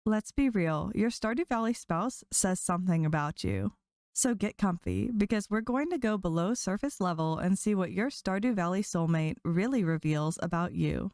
Let's be real, your Stardew Valley spouse says something about you. So get comfy, because we're going to go below surface level and see what your Stardew Valley soulmate really reveals about you.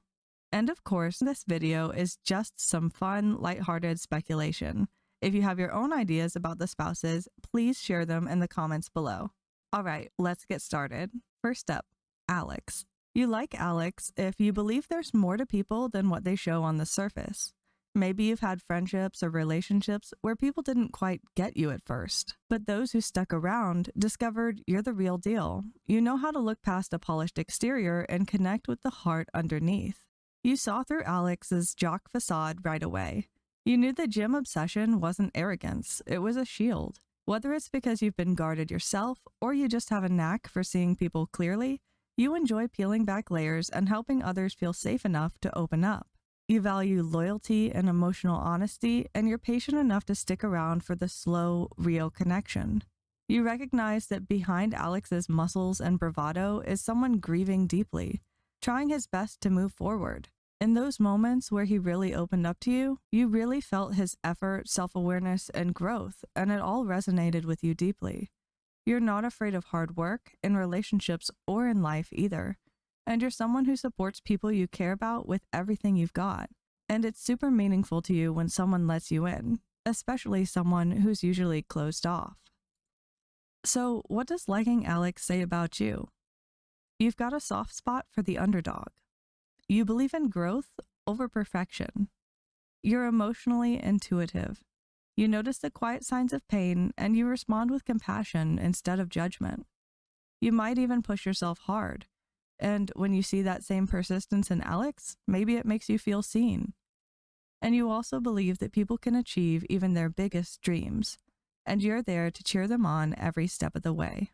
And of course, this video is just some fun, lighthearted speculation. If you have your own ideas about the spouses, please share them in the comments below. Alright, let's get started. First up, Alex. You like Alex if you believe there's more to people than what they show on the surface. Maybe you've had friendships or relationships where people didn't quite get you at first, but those who stuck around discovered you're the real deal. You know how to look past a polished exterior and connect with the heart underneath. You saw through Alex's jock facade right away. You knew the gym obsession wasn't arrogance, it was a shield. Whether it's because you've been guarded yourself or you just have a knack for seeing people clearly, you enjoy peeling back layers and helping others feel safe enough to open up. You value loyalty and emotional honesty, and you're patient enough to stick around for the slow, real connection. You recognize that behind Alex's muscles and bravado is someone grieving deeply, trying his best to move forward. In those moments where he really opened up to you, you really felt his effort, self-awareness, and growth, and it all resonated with you deeply. You're not afraid of hard work, in relationships or in life either. And you're someone who supports people you care about with everything you've got. And it's super meaningful to you when someone lets you in, especially someone who's usually closed off. So, what does liking Alex say about you? You've got a soft spot for the underdog. You believe in growth over perfection. You're emotionally intuitive. You notice the quiet signs of pain and you respond with compassion instead of judgment. You might even push yourself hard. And when you see that same persistence in Alex, maybe it makes you feel seen. And you also believe that people can achieve even their biggest dreams, and you're there to cheer them on every step of the way.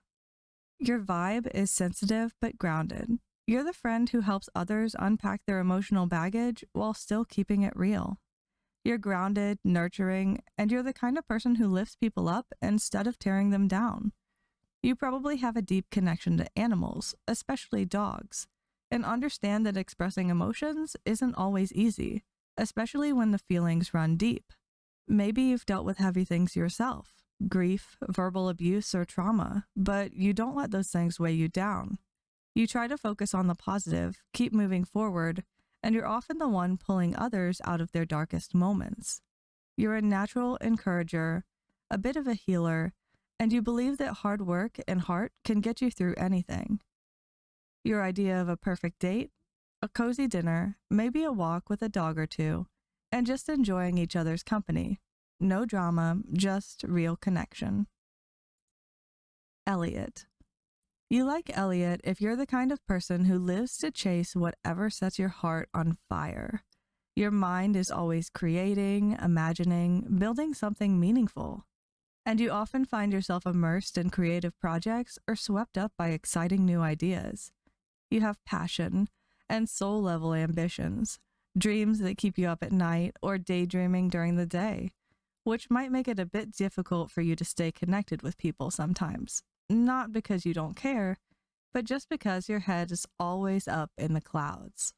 Your vibe is sensitive but grounded. You're the friend who helps others unpack their emotional baggage while still keeping it real. You're grounded, nurturing, and you're the kind of person who lifts people up instead of tearing them down. You probably have a deep connection to animals, especially dogs, and understand that expressing emotions isn't always easy, especially when the feelings run deep. Maybe you've dealt with heavy things yourself, grief, verbal abuse, or trauma, but you don't let those things weigh you down. You try to focus on the positive, keep moving forward, and you're often the one pulling others out of their darkest moments. You're a natural encourager, a bit of a healer, and you believe that hard work and heart can get you through anything. Your idea of a perfect date? A cozy dinner, maybe a walk with a dog or two, and just enjoying each other's company. No drama, just real connection. Elliott. You like Elliott if you're the kind of person who lives to chase whatever sets your heart on fire. Your mind is always creating, imagining, building something meaningful. And you often find yourself immersed in creative projects or swept up by exciting new ideas. You have passion and soul-level ambitions, dreams that keep you up at night or daydreaming during the day, which might make it a bit difficult for you to stay connected with people sometimes. Not because you don't care, but just because your head is always up in the clouds.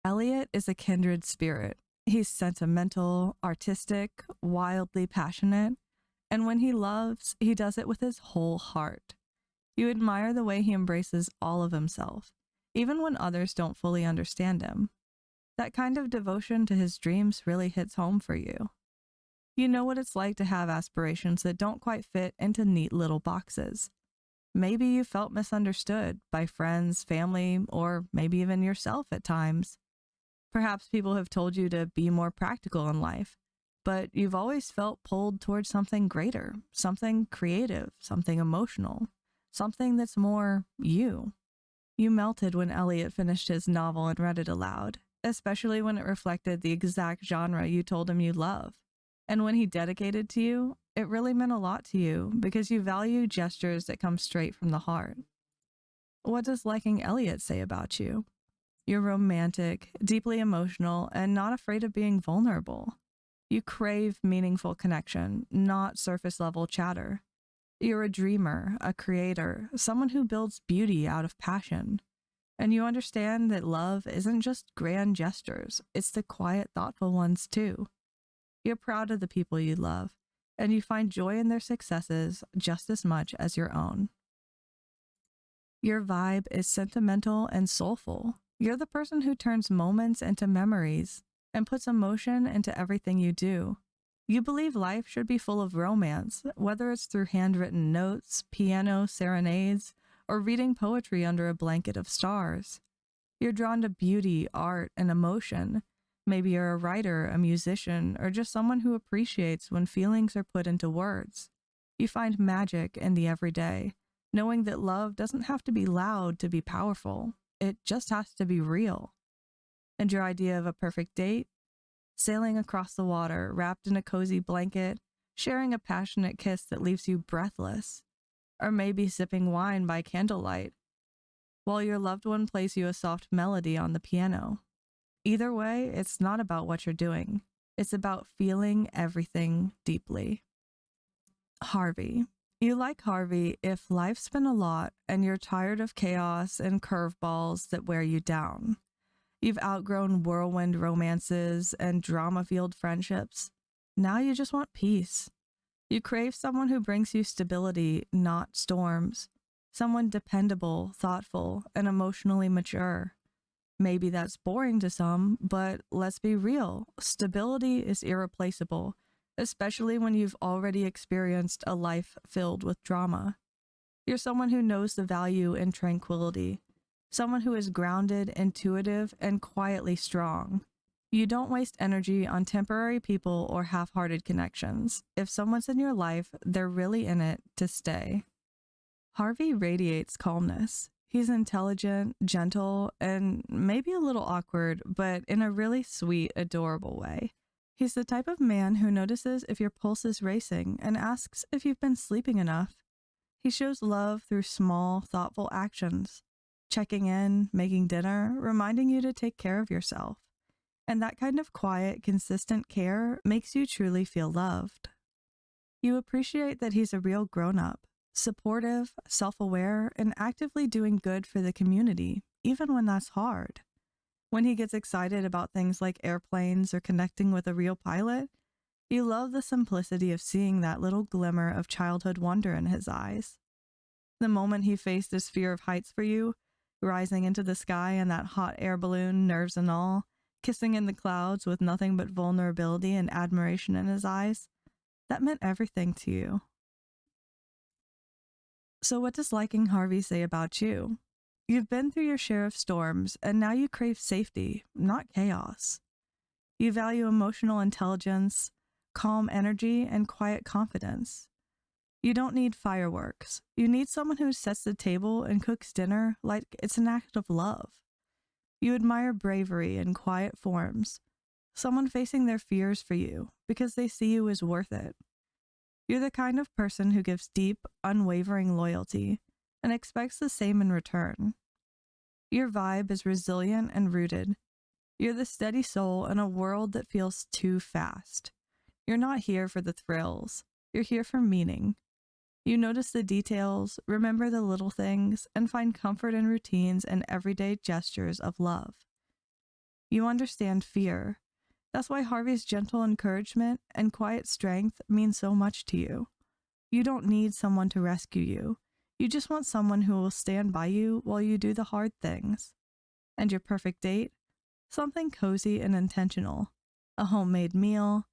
Elliott is a kindred spirit. He's sentimental, artistic, wildly passionate, and when he loves, he does it with his whole heart. You admire the way he embraces all of himself, even when others don't fully understand him. That kind of devotion to his dreams really hits home for you. You know what it's like to have aspirations that don't quite fit into neat little boxes. Maybe you felt misunderstood by friends, family, or maybe even yourself at times. Perhaps people have told you to be more practical in life, but you've always felt pulled towards something greater, something creative, something emotional, something that's more you. You melted when Elliott finished his novel and read it aloud, especially when it reflected the exact genre you told him you love. And when he dedicated to you, it really meant a lot to you because you value gestures that come straight from the heart. What does liking Elliott say about you? You're romantic, deeply emotional, and not afraid of being vulnerable. You crave meaningful connection, not surface-level chatter. You're a dreamer, a creator, someone who builds beauty out of passion. And you understand that love isn't just grand gestures, it's the quiet, thoughtful ones too. You're proud of the people you love, and you find joy in their successes just as much as your own. Your vibe is sentimental and soulful. You're the person who turns moments into memories and puts emotion into everything you do. You believe life should be full of romance, whether it's through handwritten notes, piano serenades, or reading poetry under a blanket of stars. You're drawn to beauty, art, and emotion. Maybe you're a writer, a musician, or just someone who appreciates when feelings are put into words. You find magic in the everyday, knowing that love doesn't have to be loud to be powerful. It just has to be real. And your idea of a perfect date? Sailing across the water, wrapped in a cozy blanket, sharing a passionate kiss that leaves you breathless. Or maybe sipping wine by candlelight, while your loved one plays you a soft melody on the piano. Either way, it's not about what you're doing. It's about feeling everything deeply. Harvey. You like Harvey if life's been a lot and you're tired of chaos and curveballs that wear you down. You've outgrown whirlwind romances and drama-fueled friendships. Now you just want peace. You crave someone who brings you stability, not storms. Someone dependable, thoughtful, and emotionally mature. Maybe that's boring to some, but let's be real. Stability is irreplaceable, especially when you've already experienced a life filled with drama. You're someone who knows the value in tranquility. Someone who is grounded, intuitive, and quietly strong. You don't waste energy on temporary people or half-hearted connections. If someone's in your life, they're really in it to stay. Harvey radiates calmness. He's intelligent, gentle, and maybe a little awkward, but in a really sweet, adorable way. He's the type of man who notices if your pulse is racing and asks if you've been sleeping enough. He shows love through small, thoughtful actions. Checking in, making dinner, reminding you to take care of yourself. And that kind of quiet, consistent care makes you truly feel loved. You appreciate that he's a real grown-up, supportive, self-aware, and actively doing good for the community, even when that's hard. When he gets excited about things like airplanes or connecting with a real pilot, you love the simplicity of seeing that little glimmer of childhood wonder in his eyes. The moment he faced his fear of heights for you, rising into the sky in that hot air balloon, nerves and all, kissing in the clouds with nothing but vulnerability and admiration in his eyes, that meant everything to you. So what does liking Harvey say about you? You've been through your share of storms, and now you crave safety, not chaos. You value emotional intelligence, calm energy, and quiet confidence. You don't need fireworks. You need someone who sets the table and cooks dinner like it's an act of love. You admire bravery in quiet forms, someone facing their fears for you because they see you as worth it. You're the kind of person who gives deep, unwavering loyalty and expects the same in return. Your vibe is resilient and rooted. You're the steady soul in a world that feels too fast. You're not here for the thrills. You're here for meaning. You notice the details, remember the little things, and find comfort in routines and everyday gestures of love. You understand fear. That's why Harvey's gentle encouragement and quiet strength mean so much to you. You don't need someone to rescue you. You just want someone who will stand by you while you do the hard things. And your perfect date? Something cozy and intentional. A homemade meal,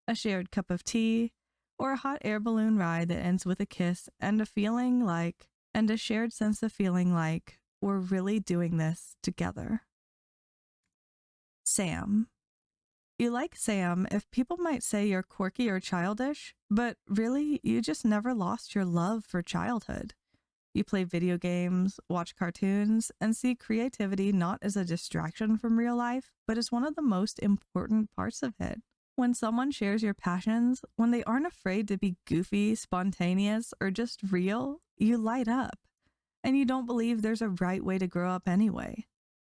a shared cup of tea, or a hot air balloon ride that ends with a kiss and a shared sense of feeling like we're really doing this together. Sam. You like Sam if people might say you're quirky or childish, but really, you just never lost your love for childhood. You play video games, watch cartoons, and see creativity not as a distraction from real life, but as one of the most important parts of it. When someone shares your passions, when they aren't afraid to be goofy, spontaneous, or just real, you light up. And you don't believe there's a right way to grow up anyway.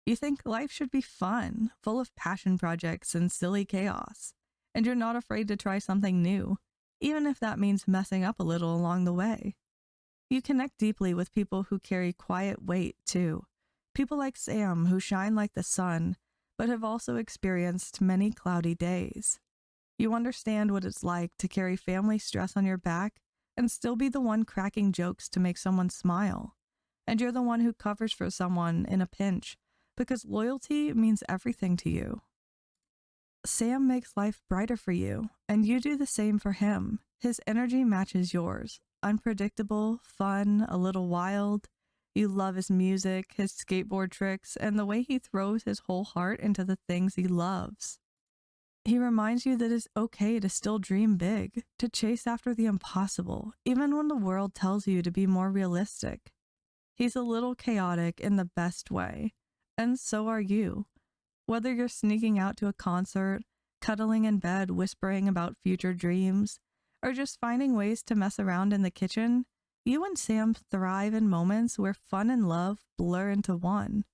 You think life should be fun, full of passion projects and silly chaos. And you're not afraid to try something new, even if that means messing up a little along the way. You connect deeply with people who carry quiet weight, too. People like Sam who shine like the sun, but have also experienced many cloudy days. You understand what it's like to carry family stress on your back and still be the one cracking jokes to make someone smile. And you're the one who covers for someone in a pinch because loyalty means everything to you. Sam makes life brighter for you, and you do the same for him. His energy matches yours. Unpredictable, fun, a little wild. You love his music, his skateboard tricks, and the way he throws his whole heart into the things he loves. He reminds you that it's okay to still dream big, to chase after the impossible, even when the world tells you to be more realistic. He's a little chaotic in the best way, and so are you. Whether you're sneaking out to a concert, cuddling in bed whispering about future dreams, or just finding ways to mess around in the kitchen, you and Sam thrive in moments where fun and love blur into one.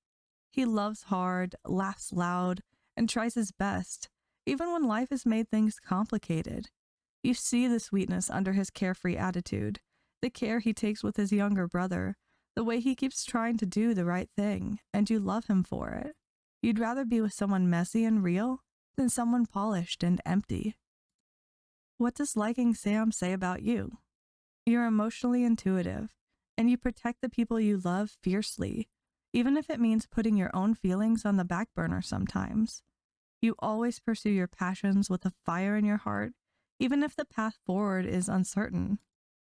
He loves hard, laughs loud, and tries his best, even when life has made things complicated. You see the sweetness under his carefree attitude, the care he takes with his younger brother, the way he keeps trying to do the right thing, and you love him for it. You'd rather be with someone messy and real than someone polished and empty. What does liking Sam say about you? You're emotionally intuitive, and you protect the people you love fiercely, even if it means putting your own feelings on the back burner sometimes. You always pursue your passions with a fire in your heart, even if the path forward is uncertain.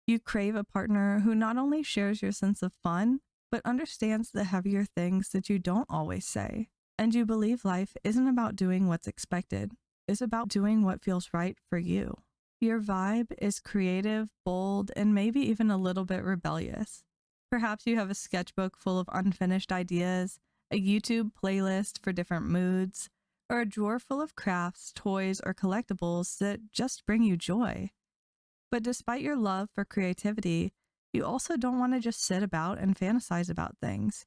You crave a partner who not only shares your sense of fun, but understands the heavier things that you don't always say. And you believe life isn't about doing what's expected, it's about doing what feels right for you. Your vibe is creative, bold, and maybe even a little bit rebellious. Perhaps you have a sketchbook full of unfinished ideas, a YouTube playlist for different moods, or a drawer full of crafts, toys, or collectibles that just bring you joy. But despite your love for creativity, you also don't want to just sit about and fantasize about things.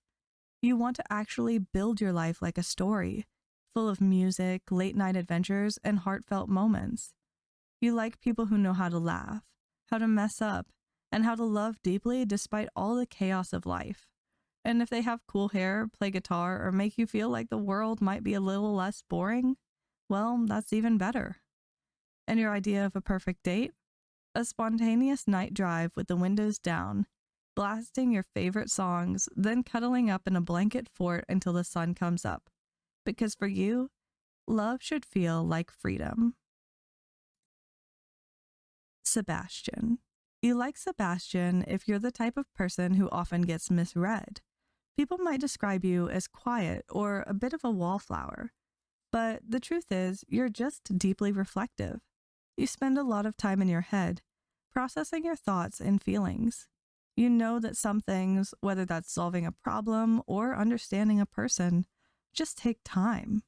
You want to actually build your life like a story, full of music, late-night adventures, and heartfelt moments. You like people who know how to laugh, how to mess up, and how to love deeply despite all the chaos of life. And if they have cool hair, play guitar, or make you feel like the world might be a little less boring, well, that's even better. And your idea of a perfect date? A spontaneous night drive with the windows down, blasting your favorite songs, then cuddling up in a blanket fort until the sun comes up. Because for you, love should feel like freedom. Sebastian. You like Sebastian if you're the type of person who often gets misread. People might describe you as quiet or a bit of a wallflower. But the truth is, you're just deeply reflective. You spend a lot of time in your head, processing your thoughts and feelings. You know that some things, whether that's solving a problem or understanding a person, just take time.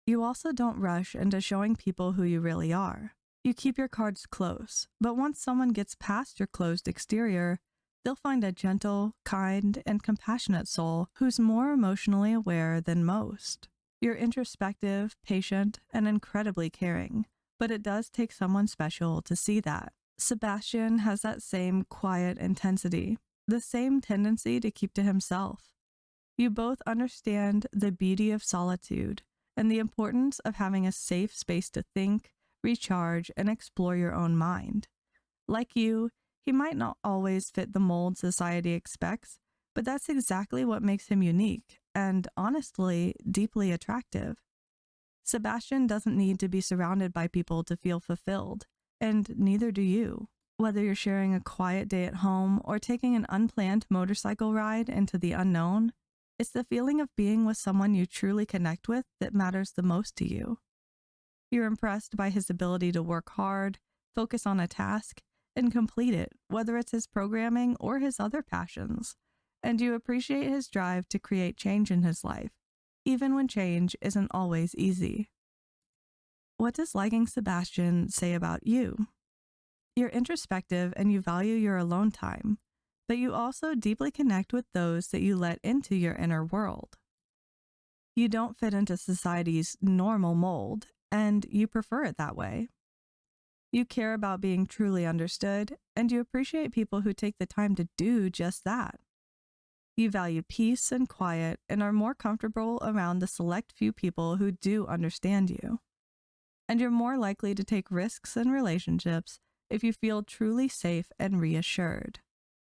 You also don't rush into showing people who you really are. You keep your cards close, but once someone gets past your closed exterior, they'll find a gentle, kind, and compassionate soul who's more emotionally aware than most. You're introspective, patient, and incredibly caring, but it does take someone special to see that. Sebastian has that same quiet intensity, the same tendency to keep to himself. You both understand the beauty of solitude and the importance of having a safe space to think, recharge, and explore your own mind. Like you, he might not always fit the mold society expects, but that's exactly what makes him unique and, honestly, deeply attractive. Sebastian doesn't need to be surrounded by people to feel fulfilled, and neither do you. Whether you're sharing a quiet day at home or taking an unplanned motorcycle ride into the unknown, it's the feeling of being with someone you truly connect with that matters the most to you. You're impressed by his ability to work hard, focus on a task, and complete it, whether it's his programming or his other passions, and you appreciate his drive to create change in his life, even when change isn't always easy. What does liking Sebastian say about you? You're introspective and you value your alone time, but you also deeply connect with those that you let into your inner world. You don't fit into society's normal mold, and you prefer it that way. You care about being truly understood, and you appreciate people who take the time to do just that. You value peace and quiet and are more comfortable around the select few people who do understand you. and you're more likely to take risks in relationships if you feel truly safe and reassured.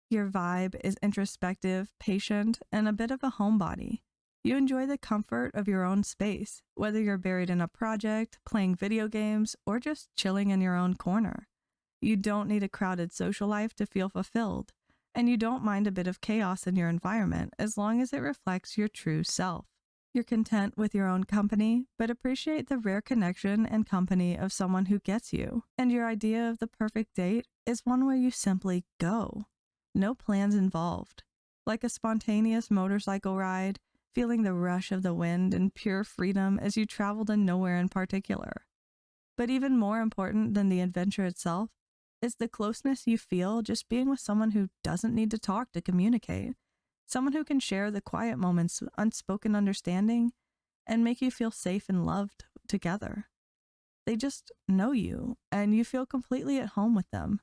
Your vibe is introspective, patient, and a bit of a homebody. You enjoy the comfort of your own space, whether you're buried in a project, playing video games, or just chilling in your own corner. You don't need a crowded social life to feel fulfilled, and you don't mind a bit of chaos in your environment as long as it reflects your true self. You're content with your own company, but appreciate the rare connection and company of someone who gets you, and your idea of the perfect date is one where you simply go. No plans involved. Like a spontaneous motorcycle ride, feeling the rush of the wind and pure freedom as you travel to nowhere in particular. But even more important than the adventure itself is the closeness you feel just being with someone who doesn't need to talk to communicate, someone who can share the quiet moments, unspoken understanding, and make you feel safe and loved together. They just know you, and you feel completely at home with them,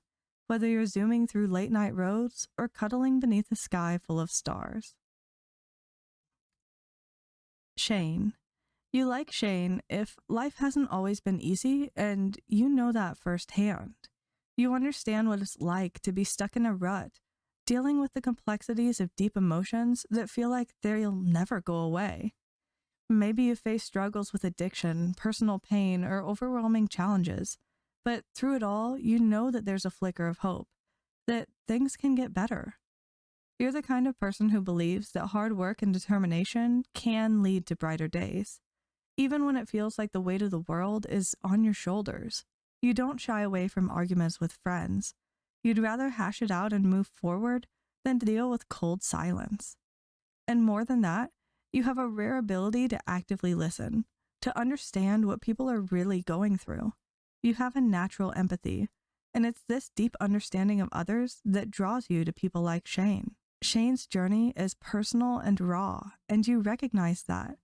whether you're zooming through late-night roads or cuddling beneath a sky full of stars. Shane. You like Shane if life hasn't always been easy, and you know that firsthand. You understand what it's like to be stuck in a rut, dealing with the complexities of deep emotions that feel like they'll never go away. Maybe you face struggles with addiction, personal pain, or overwhelming challenges, but through it all, you know that there's a flicker of hope, that things can get better. You're the kind of person who believes that hard work and determination can lead to brighter days, even when it feels like the weight of the world is on your shoulders. You don't shy away from arguments with friends. You'd rather hash it out and move forward than deal with cold silence. And more than that, you have a rare ability to actively listen, to understand what people are really going through. You have a natural empathy, and it's this deep understanding of others that draws you to people like Shane. Shane's journey is personal and raw, and you recognize that.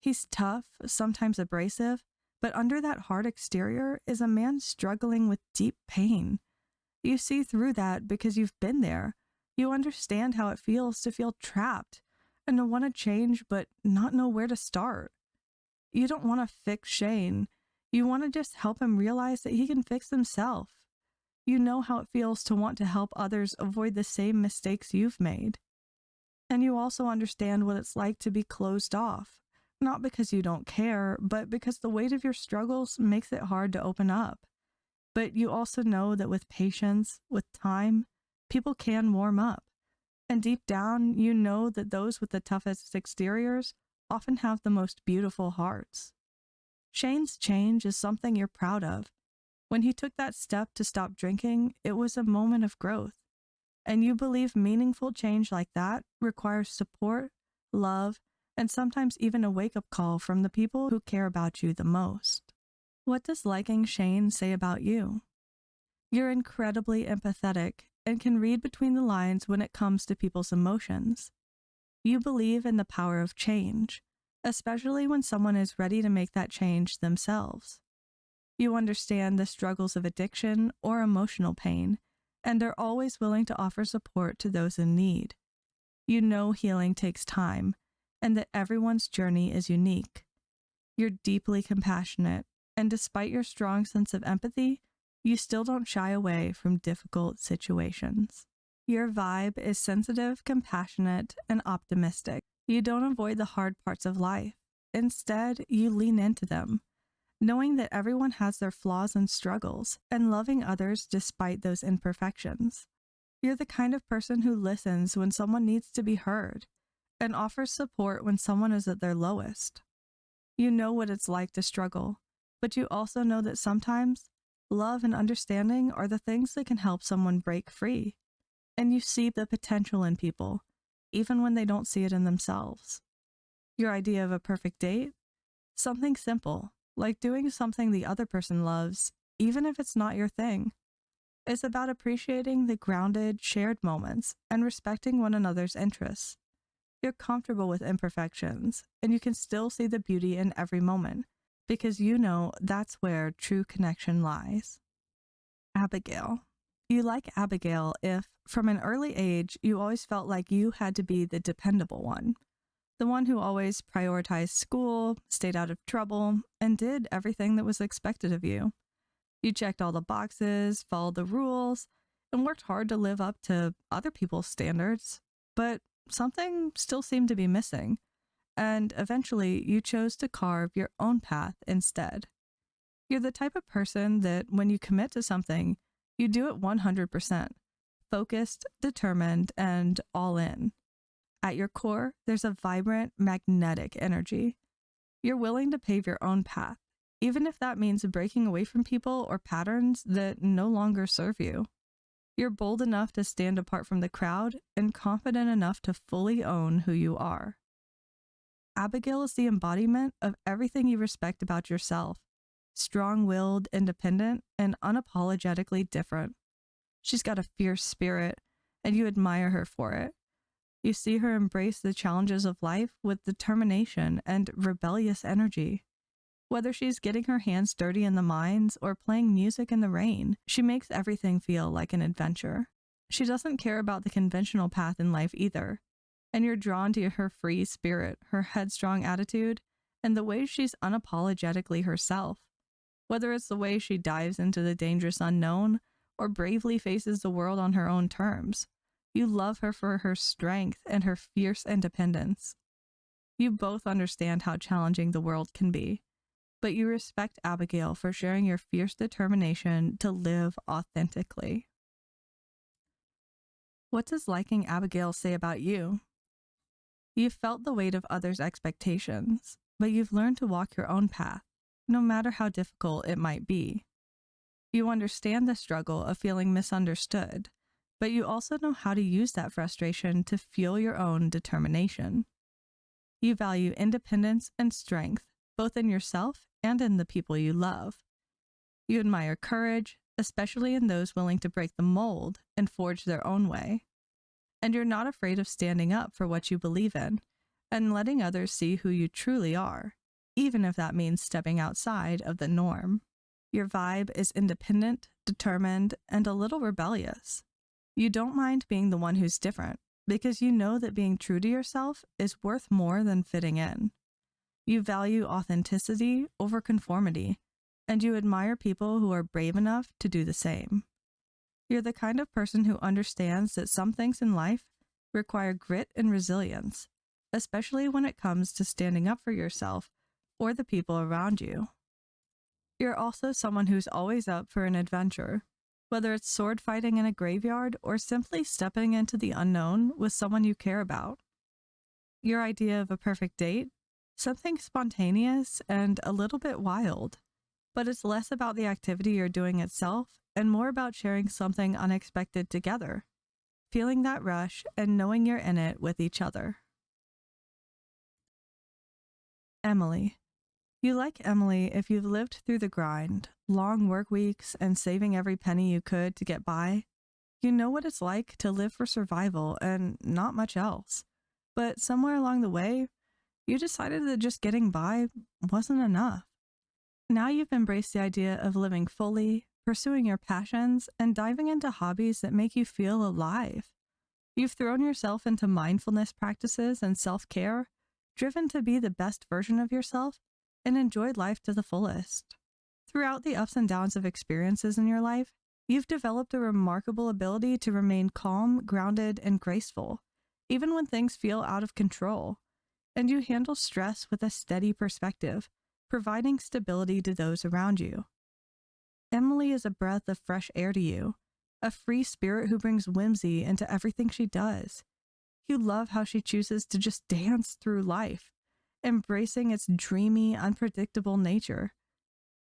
He's tough, sometimes abrasive, but under that hard exterior is a man struggling with deep pain. You see through that because you've been there. You understand how it feels to feel trapped and to want to change but not know where to start. You don't want to fix Shane. You want to just help him realize that he can fix himself. You know how it feels to want to help others avoid the same mistakes you've made. And you also understand what it's like to be closed off. Not because you don't care, but because the weight of your struggles makes it hard to open up. But you also know that with patience, with time, people can warm up. And deep down, you know that those with the toughest exteriors often have the most beautiful hearts. Shane's change is something you're proud of. When he took that step to stop drinking, it was a moment of growth. And you believe meaningful change like that requires support, love, and sometimes even a wake-up call from the people who care about you the most. What does liking Shane say about you? You're incredibly empathetic and can read between the lines when it comes to people's emotions. You believe in the power of change, especially when someone is ready to make that change themselves. You understand the struggles of addiction or emotional pain, and are always willing to offer support to those in need. You know healing takes time, and that everyone's journey is unique. You're deeply compassionate, and despite your strong sense of empathy, you still don't shy away from difficult situations. Your vibe is sensitive, compassionate, and optimistic. You don't avoid the hard parts of life. Instead, you lean into them, knowing that everyone has their flaws and struggles, and loving others despite those imperfections. You're the kind of person who listens when someone needs to be heard, and offers support when someone is at their lowest. You know what it's like to struggle, but you also know that sometimes love and understanding are the things that can help someone break free. And you see the potential in people, even when they don't see it in themselves. Your idea of a perfect date? Something simple, like doing something the other person loves, even if it's not your thing. It's about appreciating the grounded, shared moments and respecting one another's interests. You're comfortable with imperfections, and you can still see the beauty in every moment, because you know that's where true connection lies. Abigail. You like Abigail if, from an early age, you always felt like you had to be the dependable one. The one who always prioritized school, stayed out of trouble, and did everything that was expected of you. You checked all the boxes, followed the rules, and worked hard to live up to other people's standards, but something still seemed to be missing, and eventually you chose to carve your own path instead. You're the type of person that when you commit to something, you do it 100%, focused, determined, and all in. At your core, there's a vibrant, magnetic energy. You're willing to pave your own path, even if that means breaking away from people or patterns that no longer serve you. You're bold enough to stand apart from the crowd and confident enough to fully own who you are. Abigail is the embodiment of everything you respect about yourself: strong-willed, independent, and unapologetically different. She's got a fierce spirit, and you admire her for it. You see her embrace the challenges of life with determination and rebellious energy. Whether she's getting her hands dirty in the mines or playing music in the rain, she makes everything feel like an adventure. She doesn't care about the conventional path in life either, and you're drawn to her free spirit, her headstrong attitude, and the way she's unapologetically herself. Whether it's the way she dives into the dangerous unknown or bravely faces the world on her own terms, you love her for her strength and her fierce independence. You both understand how challenging the world can be, but you respect Abigail for sharing your fierce determination to live authentically. What does liking Abigail say about you? You've felt the weight of others' expectations, but you've learned to walk your own path, no matter how difficult it might be. You understand the struggle of feeling misunderstood, but you also know how to use that frustration to fuel your own determination. You value independence and strength, both in yourself and in the people you love. You admire courage, especially in those willing to break the mold and forge their own way. And you're not afraid of standing up for what you believe in and letting others see who you truly are, even if that means stepping outside of the norm. Your vibe is independent, determined, and a little rebellious. You don't mind being the one who's different because you know that being true to yourself is worth more than fitting in. You value authenticity over conformity, and you admire people who are brave enough to do the same. You're the kind of person who understands that some things in life require grit and resilience, especially when it comes to standing up for yourself or the people around you. You're also someone who's always up for an adventure, whether it's sword fighting in a graveyard or simply stepping into the unknown with someone you care about. Your idea of a perfect date? Something spontaneous and a little bit wild, but it's less about the activity you're doing itself and more about sharing something unexpected together, feeling that rush and knowing you're in it with each other. Emily. You like Emily if you've lived through the grind, long work weeks, and saving every penny you could to get by. You know what it's like to live for survival and not much else. But somewhere along the way, you decided that just getting by wasn't enough. Now you've embraced the idea of living fully, pursuing your passions, and diving into hobbies that make you feel alive. You've thrown yourself into mindfulness practices and self-care, driven to be the best version of yourself, and enjoyed life to the fullest. Throughout the ups and downs of experiences in your life, you've developed a remarkable ability to remain calm, grounded, and graceful, even when things feel out of control. And you handle stress with a steady perspective, providing stability to those around you. Emily is a breath of fresh air to you, a free spirit who brings whimsy into everything she does. You love how she chooses to just dance through life, embracing its dreamy, unpredictable nature.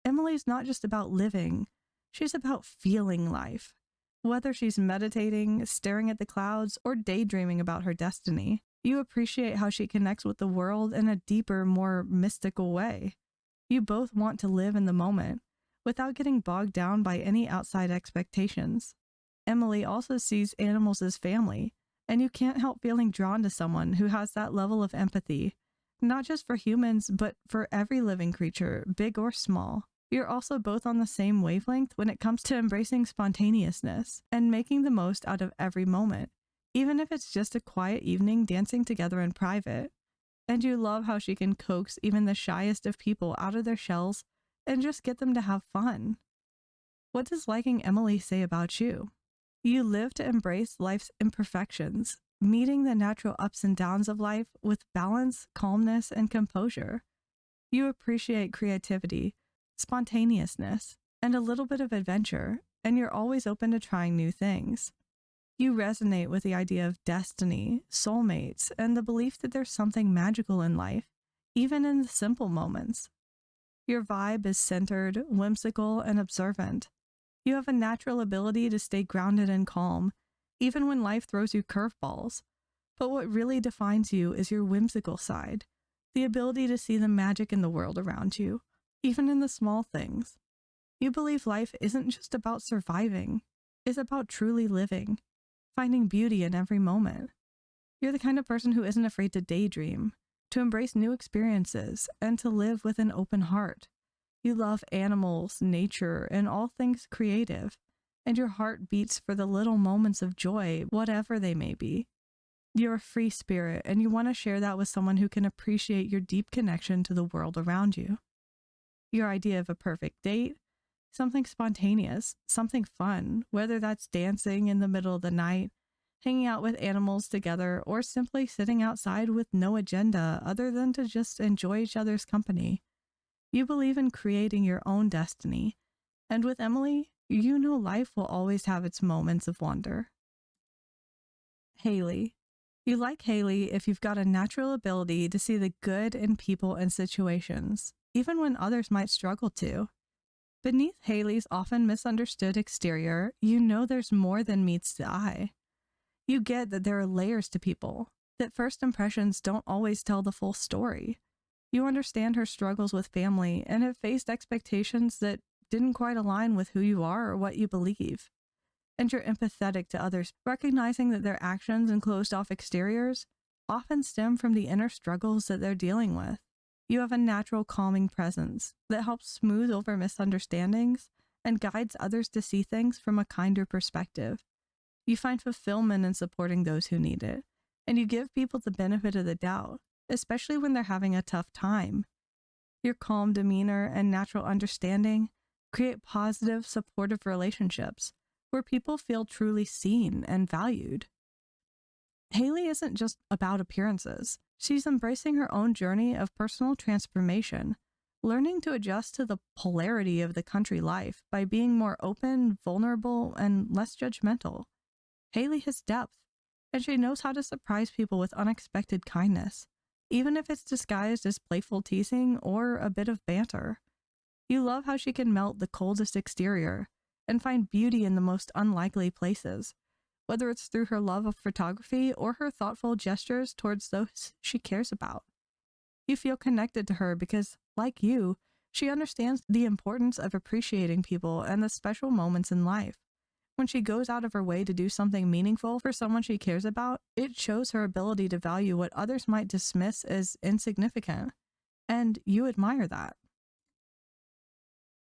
Emily's not just about living, she's about feeling life. Whether she's meditating, staring at the clouds, or daydreaming about her destiny, you appreciate how she connects with the world in a deeper, more mystical way. You both want to live in the moment, without getting bogged down by any outside expectations. Emily also sees animals as family, and you can't help feeling drawn to someone who has that level of empathy, not just for humans, but for every living creature, big or small. You're also both on the same wavelength when it comes to embracing spontaneousness and making the most out of every moment, even if it's just a quiet evening dancing together in private. and you love how she can coax even the shyest of people out of their shells and just get them to have fun. What does liking Emily say about you? You live to embrace life's imperfections, meeting the natural ups and downs of life with balance, calmness, and composure. You appreciate creativity, spontaneousness, and a little bit of adventure, and you're always open to trying new things. You resonate with the idea of destiny, soulmates, and the belief that there's something magical in life, even in the simple moments. Your vibe is centered, whimsical, and observant. You have a natural ability to stay grounded and calm, even when life throws you curveballs. But what really defines you is your whimsical side, the ability to see the magic in the world around you, even in the small things. You believe life isn't just about surviving, it's about truly living, finding beauty in every moment. You're the kind of person who isn't afraid to daydream, to embrace new experiences, and to live with an open heart. You love animals, nature, and all things creative, and your heart beats for the little moments of joy, whatever they may be. You're a free spirit, and you want to share that with someone who can appreciate your deep connection to the world around you. Your idea of a perfect date? Something spontaneous, something fun, whether that's dancing in the middle of the night, hanging out with animals together, or simply sitting outside with no agenda other than to just enjoy each other's company. You believe in creating your own destiny, and with Emily, you know life will always have its moments of wonder. Haley. You like Haley if you've got a natural ability to see the good in people and situations, even when others might struggle to. Beneath Haley's often misunderstood exterior, you know there's more than meets the eye. You get that there are layers to people, that first impressions don't always tell the full story. You understand her struggles with family and have faced expectations that didn't quite align with who you are or what you believe. And you're empathetic to others, recognizing that their actions and closed-off exteriors often stem from the inner struggles that they're dealing with. You have a natural calming presence that helps smooth over misunderstandings and guides others to see things from a kinder perspective. You find fulfillment in supporting those who need it, and you give people the benefit of the doubt, especially when they're having a tough time. Your calm demeanor and natural understanding create positive, supportive relationships where people feel truly seen and valued. Haley isn't just about appearances. She's embracing her own journey of personal transformation, learning to adjust to the polarity of the country life by being more open, vulnerable, and less judgmental. Haley has depth, and she knows how to surprise people with unexpected kindness, even if it's disguised as playful teasing or a bit of banter. You love how she can melt the coldest exterior and find beauty in the most unlikely places, whether it's through her love of photography or her thoughtful gestures towards those she cares about. You feel connected to her because, like you, she understands the importance of appreciating people and the special moments in life. When she goes out of her way to do something meaningful for someone she cares about, it shows her ability to value what others might dismiss as insignificant, and you admire that.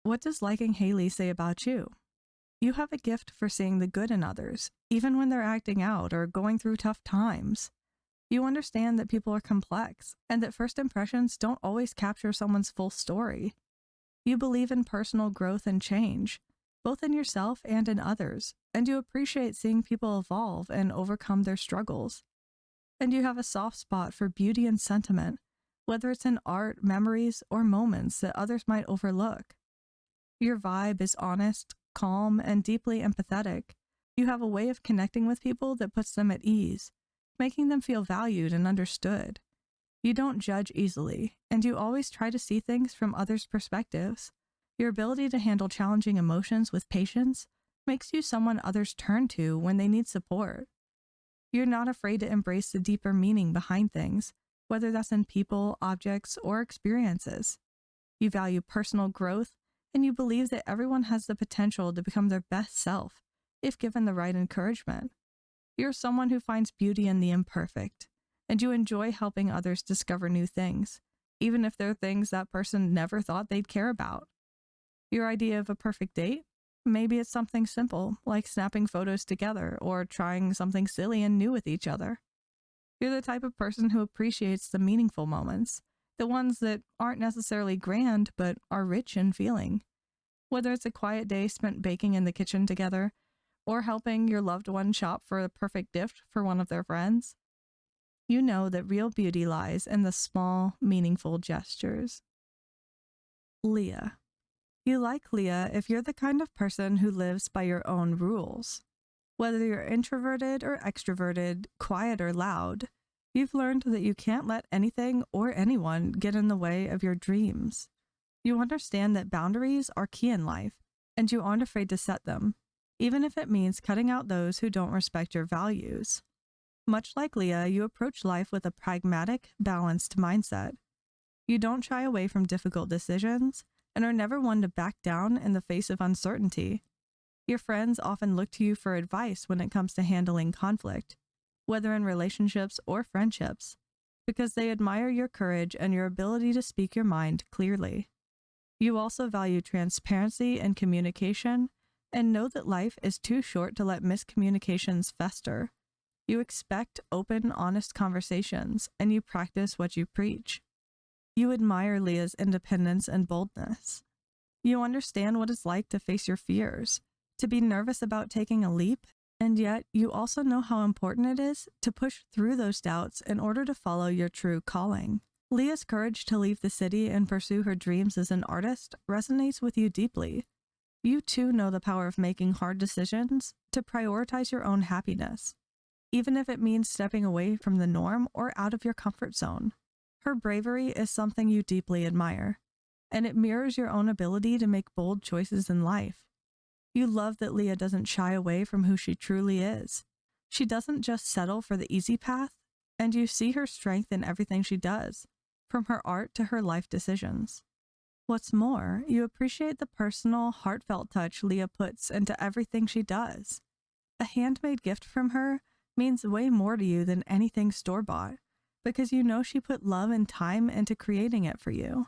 What does liking Haley say about you? You have a gift for seeing the good in others, even when they're acting out or going through tough times. You understand that people are complex, and that first impressions don't always capture someone's full story. You believe in personal growth and change, both in yourself and in others, and you appreciate seeing people evolve and overcome their struggles. And you have a soft spot for beauty and sentiment, whether it's in art, memories, or moments that others might overlook. Your vibe is honest, calm, and deeply empathetic. You have a way of connecting with people that puts them at ease, making them feel valued and understood. You don't judge easily, and you always try to see things from others' perspectives. Your ability to handle challenging emotions with patience makes you someone others turn to when they need support. You're not afraid to embrace the deeper meaning behind things, whether that's in people, objects, or experiences. You value personal growth, and you believe that everyone has the potential to become their best self, if given the right encouragement. You're someone who finds beauty in the imperfect, and you enjoy helping others discover new things, even if they're things that person never thought they'd care about. Your idea of a perfect date? Maybe it's something simple, like snapping photos together or trying something silly and new with each other. You're the type of person who appreciates the meaningful moments, the ones that aren't necessarily grand but are rich in feeling. Whether it's a quiet day spent baking in the kitchen together, or helping your loved one shop for the perfect gift for one of their friends, you know that real beauty lies in the small, meaningful gestures. Leah. You like Leah if you're the kind of person who lives by your own rules. Whether you're introverted or extroverted, quiet or loud, you've learned that you can't let anything or anyone get in the way of your dreams. You understand that boundaries are key in life, and you aren't afraid to set them, even if it means cutting out those who don't respect your values. Much like Leah, you approach life with a pragmatic, balanced mindset. You don't shy away from difficult decisions and are never one to back down in the face of uncertainty. Your friends often look to you for advice when it comes to handling conflict, whether in relationships or friendships, because they admire your courage and your ability to speak your mind clearly. You also value transparency and communication and know that life is too short to let miscommunications fester. You expect open, honest conversations, and you practice what you preach. You admire Leah's independence and boldness. You understand what it's like to face your fears, to be nervous about taking a leap, and yet you also know how important it is to push through those doubts in order to follow your true calling. Leah's courage to leave the city and pursue her dreams as an artist resonates with you deeply. You too know the power of making hard decisions to prioritize your own happiness, even if it means stepping away from the norm or out of your comfort zone. Her bravery is something you deeply admire, and it mirrors your own ability to make bold choices in life. You love that Leah doesn't shy away from who she truly is. She doesn't just settle for the easy path, and you see her strength in everything she does, from her art to her life decisions. What's more, you appreciate the personal, heartfelt touch Leah puts into everything she does. A handmade gift from her means way more to you than anything store-bought, because you know she put love and time into creating it for you.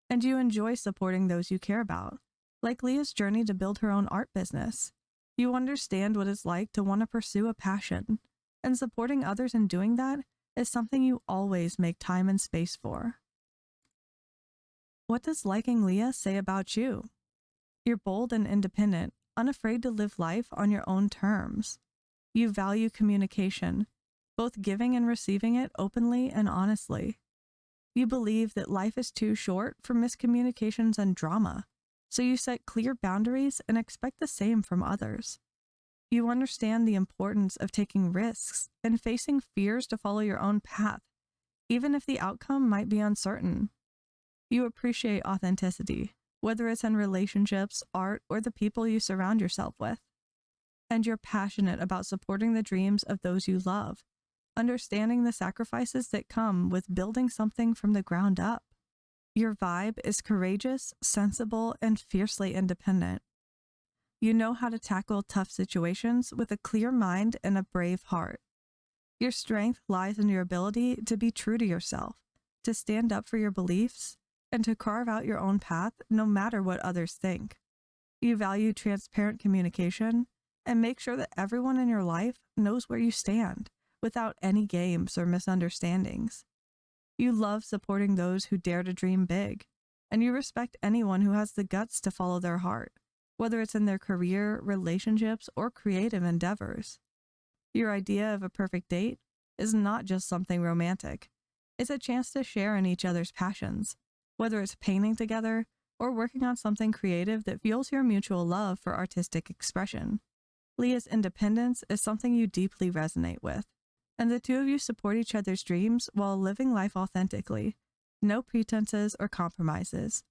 And you enjoy supporting those you care about, like Leah's journey to build her own art business. You understand what it's like to want to pursue a passion, and supporting others in doing that is something you always make time and space for. What does liking Leah say about you? You're bold and independent, unafraid to live life on your own terms. You value communication, both giving and receiving it openly and honestly. You believe that life is too short for miscommunications and drama, so you set clear boundaries and expect the same from others. You understand the importance of taking risks and facing fears to follow your own path, even if the outcome might be uncertain. You appreciate authenticity, whether it's in relationships, art, or the people you surround yourself with. And you're passionate about supporting the dreams of those you love, understanding the sacrifices that come with building something from the ground up. Your vibe is courageous, sensible, and fiercely independent. You know how to tackle tough situations with a clear mind and a brave heart. Your strength lies in your ability to be true to yourself, to stand up for your beliefs, and to carve out your own path no matter what others think. You value transparent communication and make sure that everyone in your life knows where you stand, without any games or misunderstandings. You love supporting those who dare to dream big, and you respect anyone who has the guts to follow their heart, whether it's in their career, relationships, or creative endeavors. Your idea of a perfect date is not just something romantic. It's a chance to share in each other's passions, whether it's painting together or working on something creative that fuels your mutual love for artistic expression. Leah's independence is something you deeply resonate with, and the two of you support each other's dreams while living life authentically. No pretenses or compromises.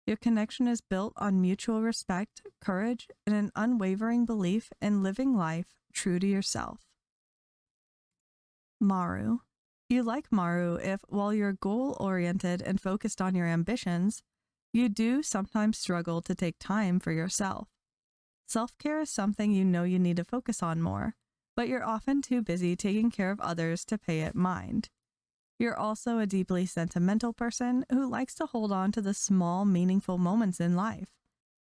Your connection is built on mutual respect, courage, and an unwavering belief in living life true to yourself. Maru. You like Maru if, while you're goal-oriented and focused on your ambitions, you do sometimes struggle to take time for yourself. Self-care is something you know you need to focus on more, but you're often too busy taking care of others to pay it mind. You're also a deeply sentimental person who likes to hold on to the small, meaningful moments in life.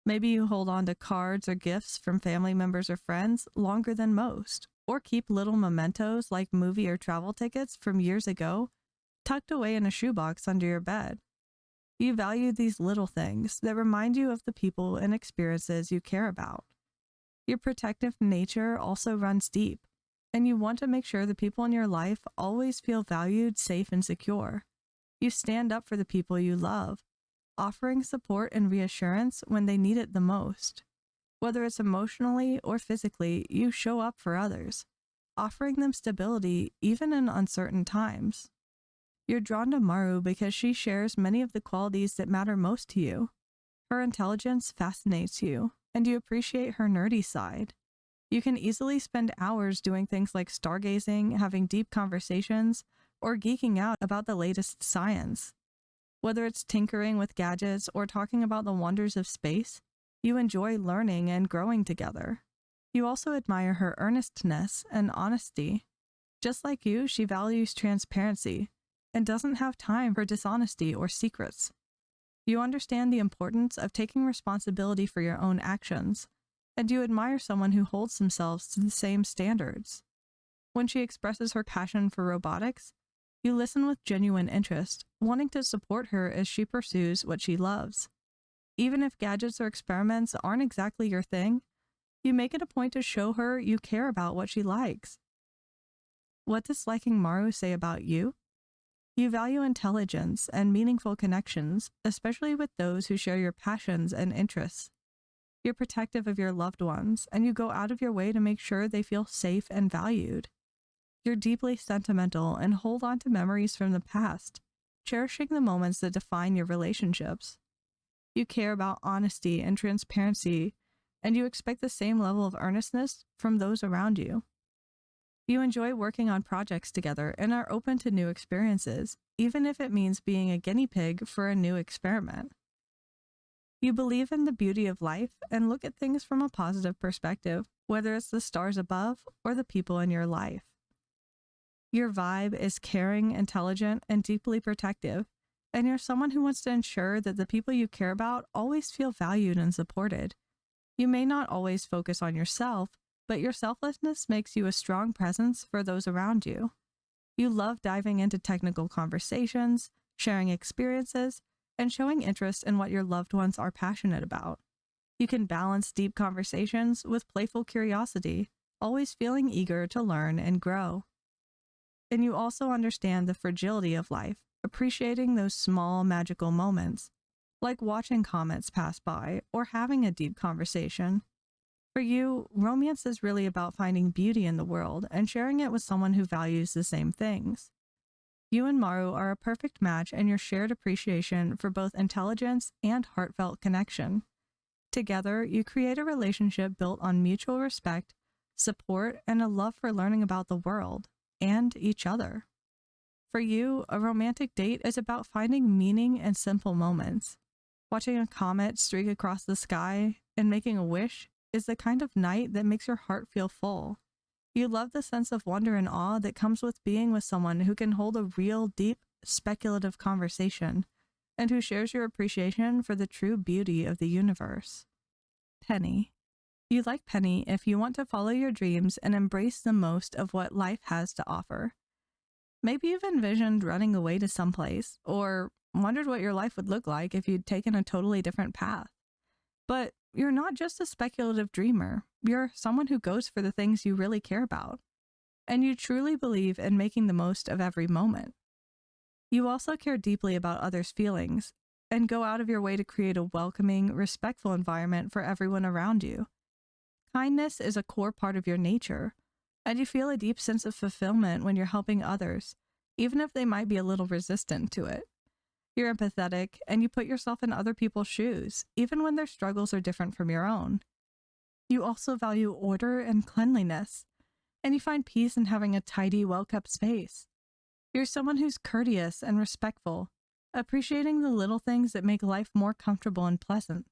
Maybe you hold on to cards or gifts from family members or friends longer than most, or keep little mementos like movie or travel tickets from years ago tucked away in a shoebox under your bed. You value these little things that remind you of the people and experiences you care about. Your protective nature also runs deep, and you want to make sure the people in your life always feel valued, safe, and secure. You stand up for the people you love, offering support and reassurance when they need it the most. Whether it's emotionally or physically, you show up for others, offering them stability even in uncertain times. You're drawn to Maru because she shares many of the qualities that matter most to you. Her intelligence fascinates you, and you appreciate her nerdy side. You can easily spend hours doing things like stargazing, having deep conversations, or geeking out about the latest science. Whether it's tinkering with gadgets or talking about the wonders of space, you enjoy learning and growing together. You also admire her earnestness and honesty. Just like you, she values transparency and doesn't have time for dishonesty or secrets. You understand the importance of taking responsibility for your own actions, and you admire someone who holds themselves to the same standards. When she expresses her passion for robotics, you listen with genuine interest, wanting to support her as she pursues what she loves. Even if gadgets or experiments aren't exactly your thing, you make it a point to show her you care about what she likes. What does liking Maru say about you? You value intelligence and meaningful connections, especially with those who share your passions and interests. You're protective of your loved ones, and you go out of your way to make sure they feel safe and valued. You're deeply sentimental and hold on to memories from the past, cherishing the moments that define your relationships. You care about honesty and transparency, and you expect the same level of earnestness from those around you. You enjoy working on projects together and are open to new experiences, even if it means being a guinea pig for a new experiment. You believe in the beauty of life and look at things from a positive perspective, whether it's the stars above or the people in your life. Your vibe is caring, intelligent, and deeply protective, and you're someone who wants to ensure that the people you care about always feel valued and supported. You may not always focus on yourself, but your selflessness makes you a strong presence for those around you. You love diving into technical conversations, sharing experiences, and showing interest in what your loved ones are passionate about. You can balance deep conversations with playful curiosity, always feeling eager to learn and grow. And you also understand the fragility of life, appreciating those small magical moments, like watching comets pass by or having a deep conversation. For you, romance is really about finding beauty in the world and sharing it with someone who values the same things. You and Maru are a perfect match in your shared appreciation for both intelligence and heartfelt connection. Together, you create a relationship built on mutual respect, support, and a love for learning about the world and each other. For you, a romantic date is about finding meaning in simple moments. Watching a comet streak across the sky and making a wish is the kind of night that makes your heart feel full. You love the sense of wonder and awe that comes with being with someone who can hold a real, deep, speculative conversation, and who shares your appreciation for the true beauty of the universe. Penny. You like Penny if you want to follow your dreams and embrace the most of what life has to offer. Maybe you've envisioned running away to someplace, or wondered what your life would look like if you'd taken a totally different path. But you're not just a speculative dreamer. You're someone who goes for the things you really care about. And you truly believe in making the most of every moment. You also care deeply about others' feelings and go out of your way to create a welcoming, respectful environment for everyone around you. Kindness is a core part of your nature, and you feel a deep sense of fulfillment when you're helping others, even if they might be a little resistant to it. You're empathetic, and you put yourself in other people's shoes, even when their struggles are different from your own. You also value order and cleanliness, and you find peace in having a tidy, well-kept space. You're someone who's courteous and respectful, appreciating the little things that make life more comfortable and pleasant.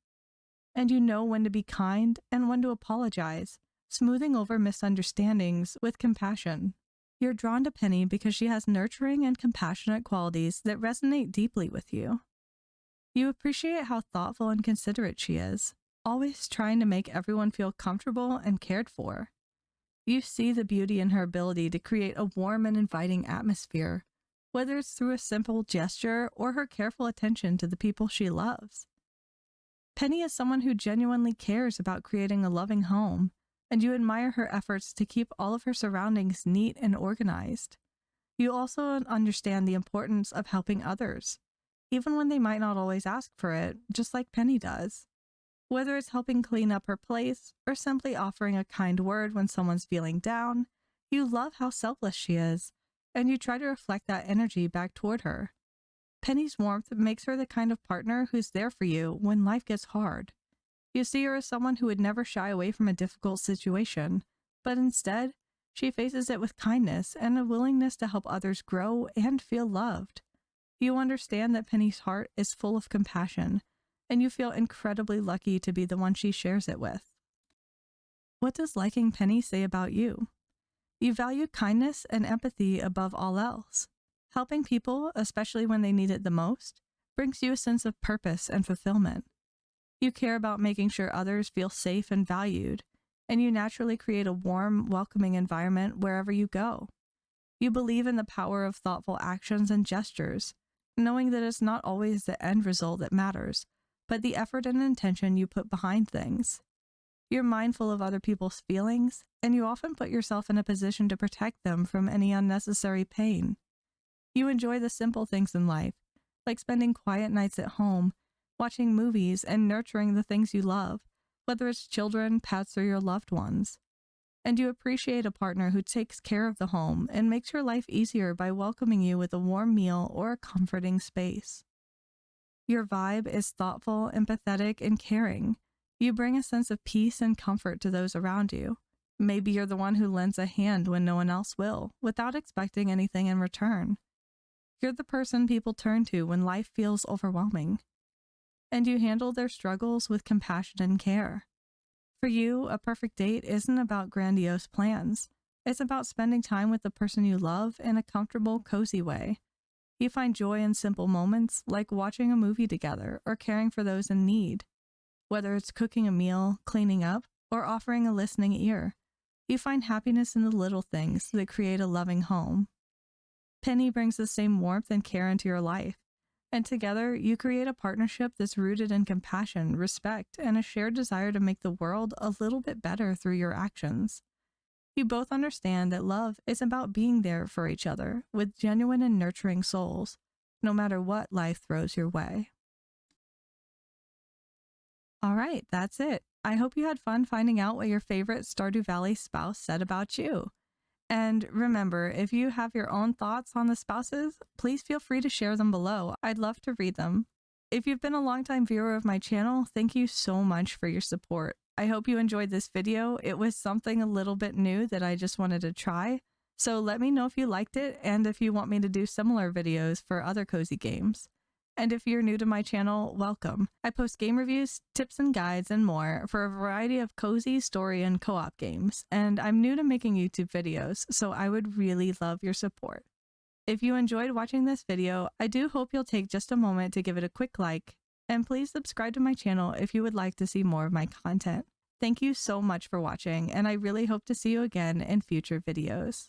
And you know when to be kind and when to apologize, smoothing over misunderstandings with compassion. You're drawn to Penny because she has nurturing and compassionate qualities that resonate deeply with you. You appreciate how thoughtful and considerate she is, always trying to make everyone feel comfortable and cared for. You see the beauty in her ability to create a warm and inviting atmosphere, whether it's through a simple gesture or her careful attention to the people she loves. Penny is someone who genuinely cares about creating a loving home, and you admire her efforts to keep all of her surroundings neat and organized. You also understand the importance of helping others, even when they might not always ask for it, just like Penny does. Whether it's helping clean up her place or simply offering a kind word when someone's feeling down, you love how selfless she is, and you try to reflect that energy back toward her. Penny's warmth makes her the kind of partner who's there for you when life gets hard. You see her as someone who would never shy away from a difficult situation, but instead, she faces it with kindness and a willingness to help others grow and feel loved. You understand that Penny's heart is full of compassion, and you feel incredibly lucky to be the one she shares it with. What does liking Penny say about you? You value kindness and empathy above all else. Helping people, especially when they need it the most, brings you a sense of purpose and fulfillment. You care about making sure others feel safe and valued, and you naturally create a warm, welcoming environment wherever you go. You believe in the power of thoughtful actions and gestures, knowing that it's not always the end result that matters, but the effort and intention you put behind things. You're mindful of other people's feelings, and you often put yourself in a position to protect them from any unnecessary pain. You enjoy the simple things in life, like spending quiet nights at home, watching movies, and nurturing the things you love, whether it's children, pets, or your loved ones. And you appreciate a partner who takes care of the home and makes your life easier by welcoming you with a warm meal or a comforting space. Your vibe is thoughtful, empathetic, and caring. You bring a sense of peace and comfort to those around you. Maybe you're the one who lends a hand when no one else will, without expecting anything in return. You're the person people turn to when life feels overwhelming. And you handle their struggles with compassion and care. For you, a perfect date isn't about grandiose plans. It's about spending time with the person you love in a comfortable, cozy way. You find joy in simple moments, like watching a movie together or caring for those in need. Whether it's cooking a meal, cleaning up, or offering a listening ear, you find happiness in the little things that create a loving home. Penny brings the same warmth and care into your life, and together you create a partnership that's rooted in compassion, respect, and a shared desire to make the world a little bit better through your actions. You both understand that love is about being there for each other with genuine and nurturing souls, no matter what life throws your way. All right, that's it. I hope you had fun finding out what your favorite Stardew Valley spouse said about you. And remember, if you have your own thoughts on the spouses, please feel free to share them below. I'd love to read them. If you've been a longtime viewer of my channel, thank you so much for your support. I hope you enjoyed this video. It was something a little bit new that I just wanted to try. So let me know if you liked it and if you want me to do similar videos for other cozy games. And if you're new to my channel, welcome. I post game reviews, tips and guides, and more for a variety of cozy story and co-op games. And I'm new to making YouTube videos, so I would really love your support. If you enjoyed watching this video, I do hope you'll take just a moment to give it a quick like, and please subscribe to my channel if you would like to see more of my content. Thank you so much for watching, and I really hope to see you again in future videos.